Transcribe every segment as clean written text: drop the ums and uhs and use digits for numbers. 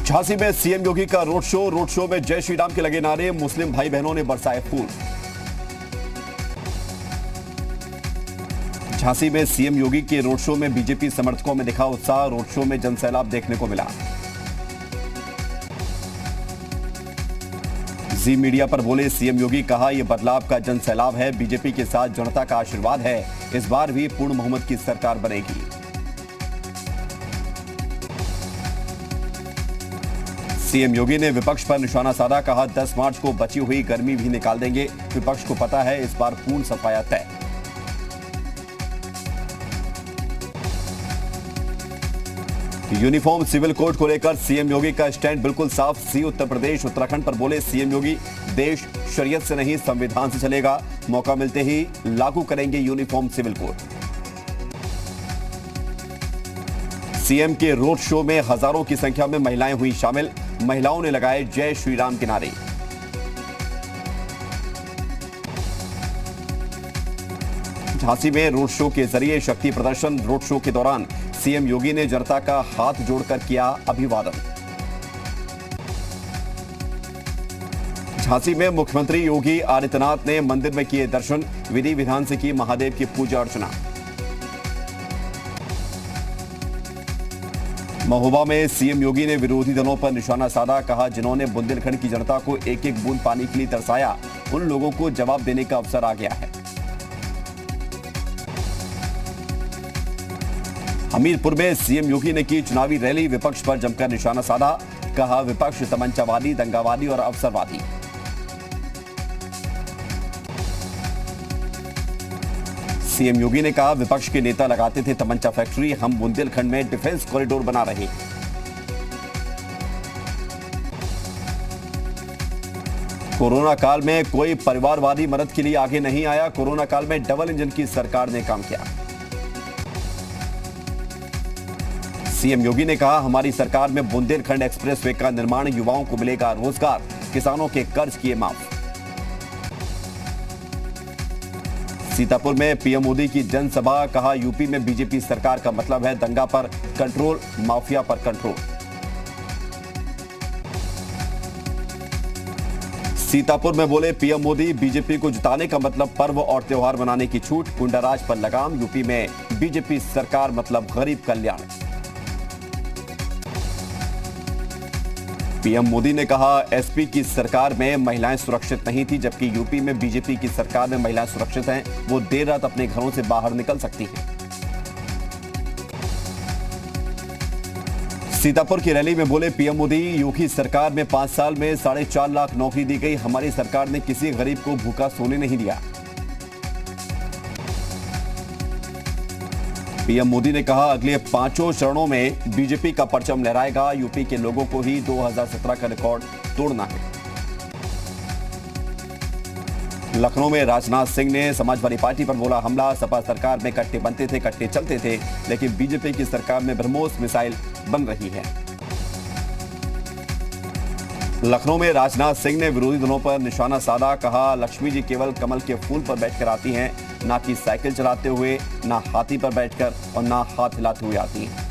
झांसी में सीएम योगी का road show में जय श्री राम के लगे नारे, मुस्लिम भाई बहनों ने बरसाए फूल। झांसी में सीएम योगी के रोड शो में बीजेपी समर्थकों में दिखा उत्साह, रोड शो में जनसैलाब देखने को मिला। जी मीडिया पर बोले सीएम योगी, कहा यह बदलाव का जनसैलाब है, बीजेपी के साथ जनता का आशीर्वाद है, इस बार भी पूर्ण बहुमत की सरकार बनेगी। सीएम योगी ने विपक्ष पर निशाना साधा, कहा 10 मार्च को बची हुई गर्मी भी निकाल देंगे, विपक्ष को पता है इस बार पूर्ण सफाया तय। यूनिफॉर्म सिविल कोड को लेकर सीएम योगी का स्टैंड बिल्कुल साफ, सी उत्तर प्रदेश उत्तराखंड पर बोले सीएम योगी, देश शरीयत से नहीं संविधान से चलेगा, मौका मिलते ही लागू करेंगे यूनिफॉर्म सिविल कोड। सीएम के रोड शो में हजारों की संख्या में महिलाएं हुई शामिल, महिलाओं ने लगाए जय श्री राम के नारे। झांसी में रोड शो के जरिए शक्ति प्रदर्शन, रोड शो के दौरान सीएम योगी ने जनता का हाथ जोड़कर किया अभिवादन। झांसी में मुख्यमंत्री योगी आदित्यनाथ ने मंदिर में किए दर्शन, विधि विधान से की महादेव की पूजा अर्चना। महोबा में सीएम योगी ने विरोधी दलों पर निशाना साधा, कहा जिन्होंने बुंदेलखंड की जनता को एक एक बूंद पानी के लिए तरसाया, उन लोगों को जवाब देने का अवसर आ गया है। हमीरपुर में सीएम योगी ने की चुनावी रैली, विपक्ष पर जमकर निशाना साधा, कहा विपक्ष तमंचावादी, दंगावादी और अवसरवादी। सीएम योगी ने कहा विपक्ष के नेता लगाते थे तमंचा फैक्ट्री, हम बुंदेलखंड में डिफेंस कॉरिडोर बना रहे हैं। कोरोना काल में कोई परिवारवादी मदद के लिए आगे नहीं आया, कोरोना काल में डबल इंजन की सरकार ने काम किया। सीएम योगी ने कहा हमारी सरकार में बुंदेलखंड एक्सप्रेसवे का निर्माण, युवाओं को मिलेगा रोजगार, किसानों के कर्ज किए माफ। सीतापुर में पीएम मोदी की जनसभा, कहा यूपी में बीजेपी सरकार का मतलब है दंगा पर कंट्रोल, माफिया पर कंट्रोल। सीतापुर में बोले पीएम मोदी, बीजेपी को जिताने का मतलब पर्व और त्योहार मनाने की छूट, गुंडाराज पर लगाम, यूपी में बीजेपी सरकार मतलब गरीब कल्याण। पीएम मोदी ने कहा एसपी की सरकार में महिलाएं सुरक्षित नहीं थी, जबकि यूपी में बीजेपी की सरकार में महिलाएं सुरक्षित हैं, वो देर रात अपने घरों से बाहर निकल सकती हैं। सीतापुर की रैली में बोले पीएम मोदी, योगी सरकार में 5 साल में 4.5 लाख नौकरी दी गई, हमारी सरकार ने किसी गरीब को भूखा सोने नहीं दिया। पीएम मोदी ने कहा अगले 5 चरणों में बीजेपी का परचम लहराएगा, यूपी के लोगों को ही 2017 का रिकॉर्ड तोड़ना है। लखनऊ में राजनाथ सिंह ने समाजवादी पार्टी पर बोला हमला, सपा सरकार में कट्टे बनते थे, कट्टे चलते थे, लेकिन बीजेपी की सरकार में ब्रह्मोस मिसाइल बन रही है। लखनऊ में राजनाथ सिंह ने विरोधी दलों पर निशाना साधा, कहा लक्ष्मी जी केवल कमल के फूल पर बैठकर आती हैं, ना कि साइकिल चलाते हुए, ना हाथी पर बैठकर और ना हाथ हिलाते हुए आती हैं।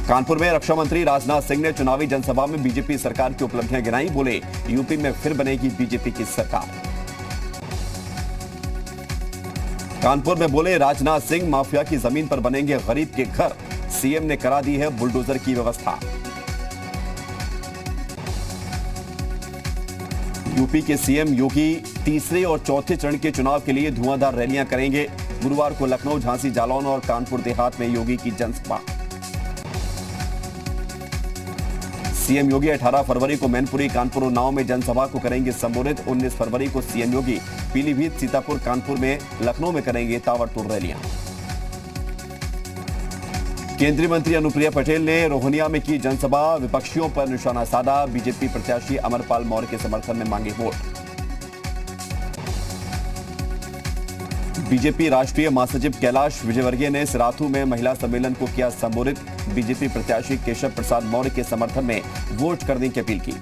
कानपुर में रक्षा मंत्री राजनाथ सिंह ने चुनावी जनसभा में बीजेपी सरकार की उपलब्धियां गिनाई, बोले यूपी में फिर बनेगी बीजेपी की सरकार। कानपुर में बोले राजनाथ सिंह, माफिया की जमीन पर बनेंगे गरीब के घर, सीएम ने करा दी है बुलडोजर की व्यवस्था। यूपी के सीएम योगी तीसरे और चौथे चरण के चुनाव के लिए धुआंधार रैलियां करेंगे, गुरुवार को लखनऊ, झांसी, जालौन और कानपुर देहात में योगी की जनसभा। सीएम योगी 18 फरवरी को मैनपुरी, कानपुर, उन्नाव में जनसभा को करेंगे संबोधित। 19 फरवरी को सीएम योगी पीलीभीत, सीतापुर, कानपुर में, लखनऊ में करेंगे ताबड़तोड़ रैलियां। केंद्रीय मंत्री अनुप्रिया पटेल ने रोहनिया में की जनसभा, विपक्षियों पर निशाना साधा, बीजेपी प्रत्याशी अमरपाल मौर्य के समर्थन में मांगे वोट। बीजेपी राष्ट्रीय महासचिव कैलाश विजयवर्गीय ने सिराथू में महिला सम्मेलन को किया संबोधित, बीजेपी प्रत्याशी केशव प्रसाद मौर्य के समर्थन में वोट करने की अपील की।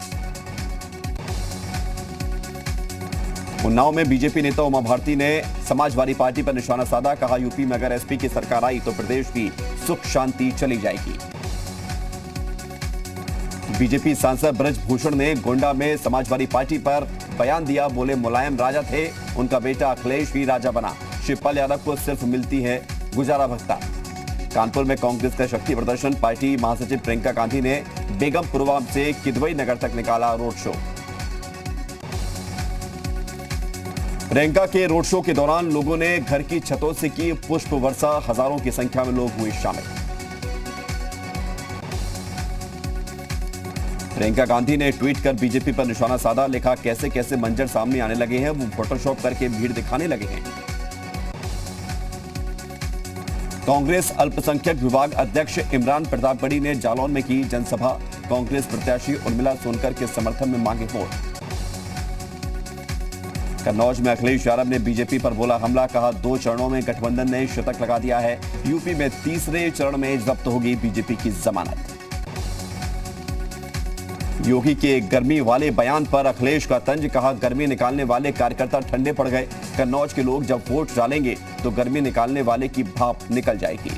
उन्नाव में बीजेपी नेता उमा भारती ने समाजवादी पार्टी पर निशाना साधा, कहा यूपी में अगर एसपी की सरकार आई तो प्रदेश की सुख शांति चली जाएगी। बीजेपी सांसद ब्रजभूषण ने गोंडा में समाजवादी पार्टी पर बयान दिया, बोले मुलायम राजा थे, उनका बेटा अखिलेश ही राजा बना। शिवपाल यादव को सिर्फ मिलती है गुजारा भत्ता। कानपुर में कांग्रेस का शक्ति प्रदर्शन, पार्टी महासचिव प्रियंका गांधी ने बेगमपुरवा से किदवई नगर तक निकाला रोड शो। प्रियंका के रोड शो के दौरान लोगों ने घर की छतों से की पुष्प वर्षा, हजारों की संख्या में लोग हुए शामिल। प्रियंका गांधी ने ट्वीट कर बीजेपी पर निशाना साधा, लिखा कैसे कैसे मंजर सामने आने लगे हैं, वो फोटोशॉप करके भीड़ दिखाने लगे हैं। कांग्रेस अल्पसंख्यक विभाग अध्यक्ष इमरान प्रतापगढ़ी ने जालौन में की जनसभा, कांग्रेस प्रत्याशी उर्मिला सोनकर के समर्थन में मांगे वोट। कन्नौज में अखिलेश यादव ने बीजेपी पर बोला हमला, कहा 2 चरणों में गठबंधन ने शतक लगा दिया है। यूपी में तीसरे चरण में जब्त होगी बीजेपी की जमानत। योगी के गर्मी वाले बयान पर अखिलेश का तंज, कहा गर्मी निकालने वाले कार्यकर्ता ठंडे पड़ गए। कन्नौज के लोग जब वोट डालेंगे तो गर्मी निकालने वाले की भाप निकल जाएगी।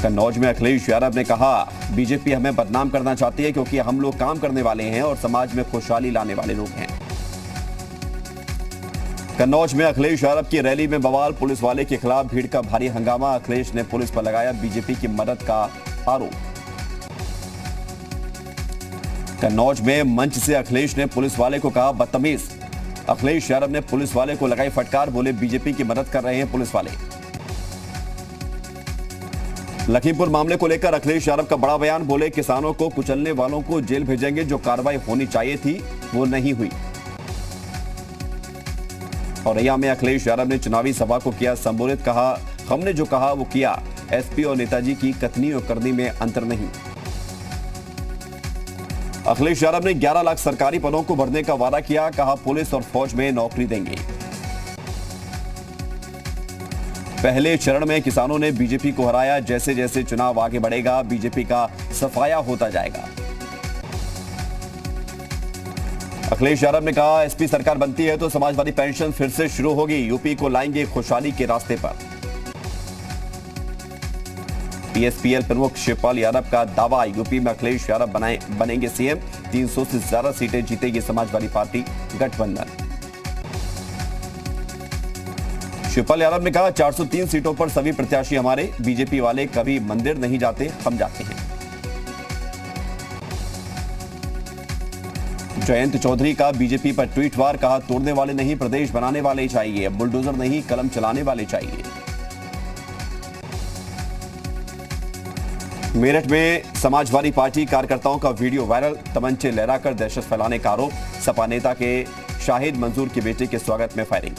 कन्नौज में अखिलेश यादव ने कहा बीजेपी हमें बदनाम करना चाहती है क्योंकि हम लोग काम करने वाले हैं और समाज में खुशहाली लाने वाले लोग हैं। कन्नौज में अखिलेश यादव की रैली में बवाल, पुलिस वाले के खिलाफ भीड़ का भारी हंगामा, अखिलेश ने पुलिस पर लगाया बीजेपी की मदद का आरोप। कन्नौज में मंच से अखिलेश ने पुलिस वाले को कहा बदतमीज। अखिलेश यादव ने पुलिस वाले को लगाई फटकार, बोले बीजेपी की मदद कर रहे हैं पुलिस वाले। लखीमपुर मामले को लेकर अखिलेश यादव का बड़ा बयान, बोले किसानों को कुचलने वालों को जेल भेजेंगे, जो कार्रवाई होनी चाहिए थी वो नहीं हुई। औरैया में अखिलेश यादव ने चुनावी सभा को किया संबोधित, कहा हमने जो कहा वो किया, एसपी और नेताजी की कथनी और करनी में अंतर नहीं। अखिलेश यादव ने 11 लाख सरकारी पदों को भरने का वादा किया, कहा पुलिस और फौज में नौकरी देंगे। पहले चरण में किसानों ने बीजेपी को हराया, जैसे जैसे चुनाव आगे बढ़ेगा बीजेपी का सफाया होता जाएगा। अखिलेश यादव ने कहा एसपी सरकार बनती है तो समाजवादी पेंशन फिर से शुरू होगी, यूपी को लाएंगे खुशहाली के रास्ते पर। पीएसपीएल प्रमुख शिवपाल यादव का दावा, यूपी में अखिलेश यादव बनेंगे सीएम, 300 से ज्यादा सीटें जीतेगी समाजवादी पार्टी गठबंधन। शिवपाल यादव ने कहा 403 सीटों पर सभी प्रत्याशी हमारे, बीजेपी वाले कभी मंदिर नहीं जाते, हम जाते हैं। जयंत चौधरी का बीजेपी पर ट्वीट वार, कहा तोड़ने वाले नहीं प्रदेश बनाने वाले चाहिए, बुलडोजर नहीं कलम चलाने वाले चाहिए। मेरठ में समाजवादी पार्टी कार्यकर्ताओं का वीडियो वायरल, तमंचे लहराकर दहशत फैलाने का आरोप, सपा नेता के शाहिद मंजूर के बेटे के स्वागत में फायरिंग।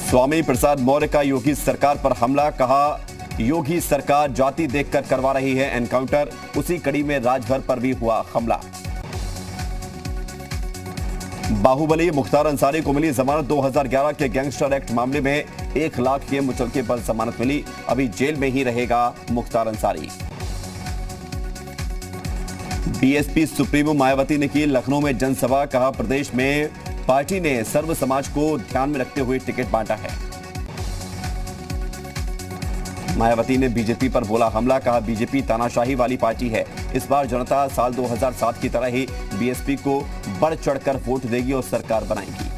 स्वामी प्रसाद मौर्य का योगी सरकार पर हमला, कहा योगी सरकार जाति देखकर करवा रही है एनकाउंटर, उसी कड़ी में राजभर पर भी हुआ हमला। बाहुबली मुख्तार अंसारी को मिली जमानत, 2011 के गैंगस्टर एक्ट मामले में 1 लाख के मुचलके पर जमानत मिली, अभी जेल में ही रहेगा मुख्तार अंसारी। बीएसपी सुप्रीमो मायावती ने की लखनऊ में जनसभा, कहा प्रदेश में पार्टी ने सर्व समाज को ध्यान में रखते हुए टिकट बांटा है। मायावती ने बीजेपी पर बोला हमला, कहा बीजेपी तानाशाही वाली पार्टी है, इस बार जनता साल 2007 की तरह ही बीएसपी को बढ़ चढ़कर वोट देगी और सरकार बनाएगी।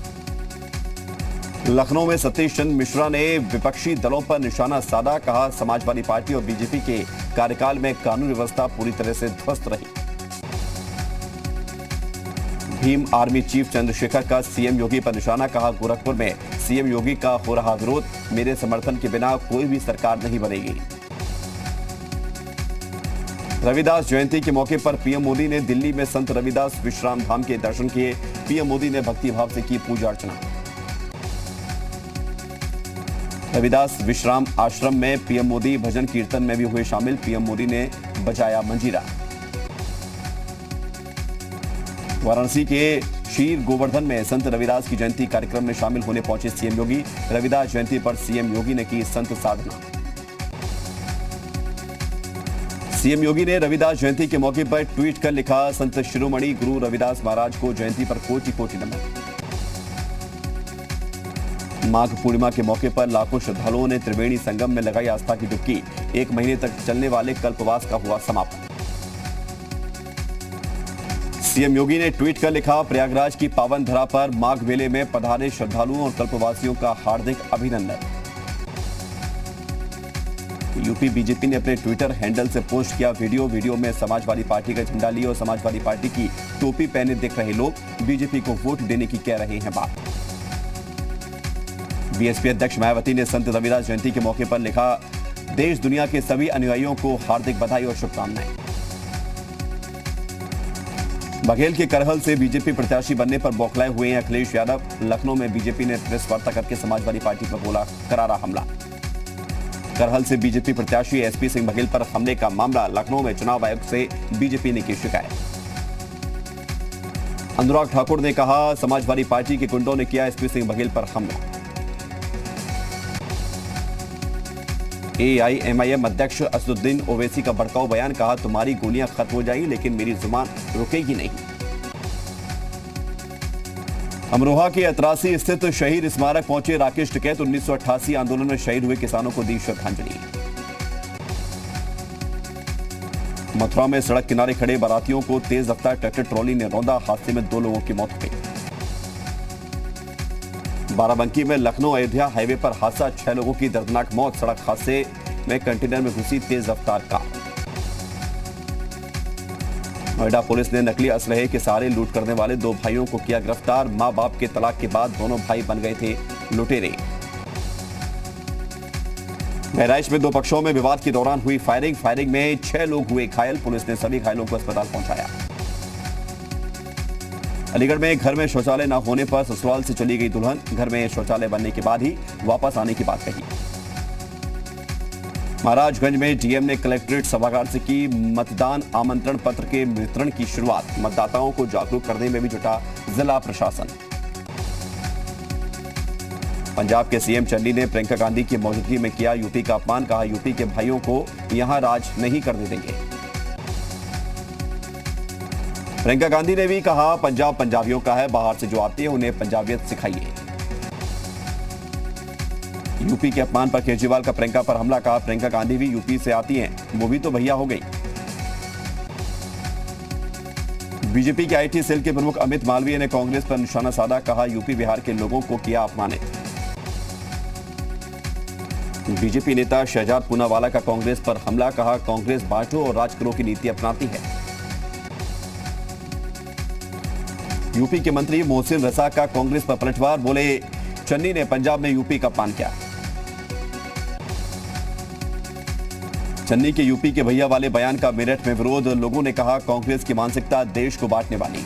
लखनऊ में सतीश चंद्र मिश्रा ने विपक्षी दलों पर निशाना साधा, कहा समाजवादी पार्टी और बीजेपी के कार्यकाल में कानून व्यवस्था पूरी तरह से ध्वस्त रही। भीम आर्मी चीफ चंद्रशेखर का सीएम योगी पर निशाना, कहा गोरखपुर में सीएम योगी का हो रहा विरोध, मेरे समर्थन के बिना कोई भी सरकार नहीं बनेगी। रविदास जयंती के मौके पर पीएम मोदी ने दिल्ली में संत रविदास विश्राम धाम के दर्शन किए, पीएम मोदी ने भक्तिभाव से की पूजा अर्चना। रविदास विश्राम आश्रम में पीएम मोदी भजन कीर्तन में भी हुए शामिल, पीएम मोदी ने बजाया मंजीरा। वाराणसी के शीर गोवर्धन में संत रविदास की जयंती कार्यक्रम में शामिल होने पहुंचे सीएम योगी, रविदास जयंती पर सीएम योगी ने की संत साधना। सीएम योगी ने रविदास जयंती के मौके पर ट्वीट कर लिखा, संत शिरोमणि गुरु रविदास महाराज को जयंती पर कोटि कोटि नमन। माघ पूर्णिमा के मौके पर लाखों श्रद्धालुओं ने त्रिवेणी संगम में लगाई आस्था की डुबकी। 1 महीने तक चलने वाले कल्पवास का हुआ समापन। सीएम योगी ने ट्वीट कर लिखा, प्रयागराज की पावन धरा पर माघ मेले में पधारे श्रद्धालुओं और कल्पवासियों का हार्दिक अभिनंदन। यूपी बीजेपी ने अपने ट्विटर हैंडल से पोस्ट किया वीडियो में समाजवादी पार्टी का झंडा लिए और समाजवादी पार्टी की टोपी पहने दिख रहे लोग बीजेपी को वोट देने की कह रहे हैं बात। बीएसपी अध्यक्ष मायावती ने संत रविदास जयंती के मौके पर लिखा, देश दुनिया के सभी अनुयायियों को हार्दिक बधाई और शुभकामनाएं। बघेल के करहल से बीजेपी प्रत्याशी बनने पर बौखलाए हुए हैं अखिलेश यादव। लखनऊ में बीजेपी ने प्रेस वार्ता करके समाजवादी पार्टी पर बोला करारा हमला। करहल से बीजेपी प्रत्याशी एसपी सिंह बघेल पर हमले का मामला। लखनऊ में चुनाव आयोग से बीजेपी ने की शिकायत। अनुराग ठाकुर ने कहा, समाजवादी पार्टी के गुंडों ने किया एसपी सिंह बघेल पर हमला। एआईएमआईएम अध्यक्ष असदुद्दीन ओवैसी का भड़काऊ बयान, कहा तुम्हारी गोलियां खत्म हो जाएंगी लेकिन मेरी जुबान रुकेगी नहीं। अमरोहा के अतरासी स्थित शहीद स्मारक पहुंचे राकेश टिकैत। 1988 आंदोलन में शहीद हुए किसानों को दी श्रद्धांजलि। मथुरा में सड़क किनारे खड़े बारातियों को तेज रफ्तार ट्रैक्टर ट्रॉली ने रौंदा। हादसे में 2 लोगों की मौत हो गई। बाराबंकी में लखनऊ अयोध्या हाईवे पर हादसा, 6 लोगों की दर्दनाक मौत। सड़क हादसे में कंटेनर में घुसी तेज रफ्तार कार। नोएडा पुलिस ने नकली असलहे के सहारे लूट करने वाले 2 भाइयों को किया गिरफ्तार। मां बाप के तलाक के बाद दोनों भाई बन गए थे लुटेरे। बहराइच में 2 पक्षों में विवाद के दौरान हुई फायरिंग में 6 लोग हुए घायल। पुलिस ने सभी घायलों को अस्पताल पहुंचाया। अलीगढ़ में घर में शौचालय न होने पर ससुराल से चली गई दुल्हन। घर में शौचालय बनने के बाद ही वापस आने की बात कही। महाराजगंज में डीएम ने कलेक्ट्रेट सभागार से की मतदान आमंत्रण पत्र के वितरण की शुरुआत। मतदाताओं को जागरूक करने में भी जुटा जिला प्रशासन। पंजाब के सीएम चन्नी ने प्रियंका गांधी की मौजूदगी में किया यूपी का अपमान। कहा, यूपी के भाइयों को यहां राज नहीं करने देंगे। प्रियंका गांधी ने भी कहा, पंजाब पंजाबियों का है, बाहर से जो आते हैं उन्हें पंजाबियत सिखाइए। यूपी के अपमान पर केजरीवाल का प्रियंका पर हमला। कहा, प्रियंका गांधी भी यूपी से आती हैं, वो भी तो भैया हो गई। बीजेपी के आईटी सेल के प्रमुख अमित मालवीय ने कांग्रेस पर निशाना साधा। कहा, यूपी बिहार के लोगों को किया अपमानित। बीजेपी नेता शहजाद पूनावाला का कांग्रेस पर हमला। कहा, कांग्रेस बांटो और राज करो की नीति अपनाती है। यूपी के मंत्री मोहसिन रजा का कांग्रेस पर पलटवार। बोले, चन्नी ने पंजाब में यूपी का अपमान किया। चन्नी के यूपी के भैया वाले बयान का मेरठ में विरोध। लोगों ने कहा, कांग्रेस की मानसिकता देश को बांटने वाली।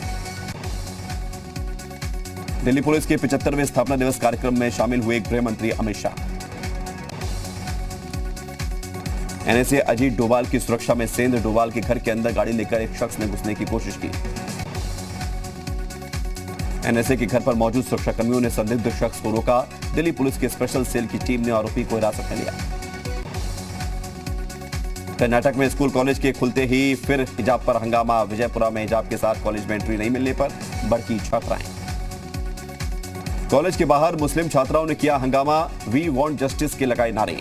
दिल्ली पुलिस के 75वें स्थापना दिवस कार्यक्रम में शामिल हुए गृह मंत्री अमित शाह। एनएसए अजीत डोभाल की सुरक्षा में सेंध। डोभाल के घर के अंदर गाड़ी लेकर एक शख्स ने घुसने की कोशिश की। एनएसए के घर पर मौजूद सुरक्षाकर्मियों ने संदिग्ध शख्स को रोका। दिल्ली पुलिस की स्पेशल सेल की टीम ने आरोपी को हिरासत में लिया। कर्नाटक में स्कूल कॉलेज के खुलते ही फिर हिजाब पर हंगामा। विजयपुरा में हिजाब के साथ कॉलेज में एंट्री नहीं मिलने पर भड़की छात्राएं। कॉलेज के बाहर मुस्लिम छात्राओं ने किया हंगामा। वी वांट जस्टिस के लगाए नारे।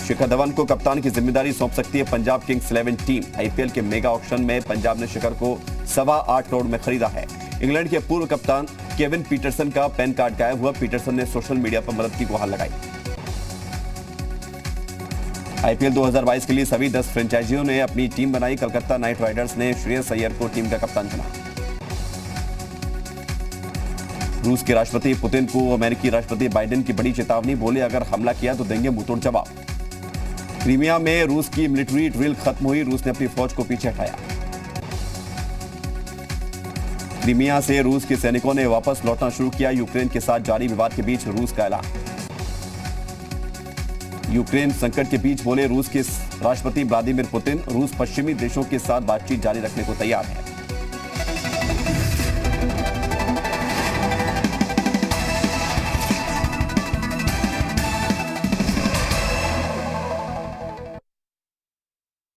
शिखर धवन को कप्तान की जिम्मेदारी सौंप सकती है पंजाब किंग्स 11 टीम। आईपीएल के मेगा ऑक्शन में पंजाब ने शिखर को 8.25 करोड़ में खरीदा है। इंग्लैंड के पूर्व कप्तान केविन पीटरसन का पैन कार्ड गायब हुआ। पीटरसन ने सोशल मीडिया पर मदद की गुहार लगाई। आईपीएल 2022 के लिए सभी 10 फ्रेंचाइजियों ने अपनी टीम बनाई। कलकत्ता नाइट राइडर्स ने श्रेयस अय्यर को टीम का कप्तान चुना। रूस के राष्ट्रपति पुतिन को अमेरिकी राष्ट्रपति बाइडेन की बड़ी चेतावनी। बोले, अगर हमला किया तो देंगे मुंहतोड़ जवाब। क्रीमिया में रूस की मिलिट्री ड्रिल खत्म हुई। रूस ने अपनी फौज को पीछे हटाया। क्रीमिया से रूस के सैनिकों ने वापस लौटना शुरू किया। यूक्रेन के साथ जारी विवाद के बीच रूस का ऐलान। यूक्रेन संकट के बीच बोले रूस के राष्ट्रपति व्लादिमीर पुतिन, रूस पश्चिमी देशों के साथ बातचीत जारी रखने को तैयार है।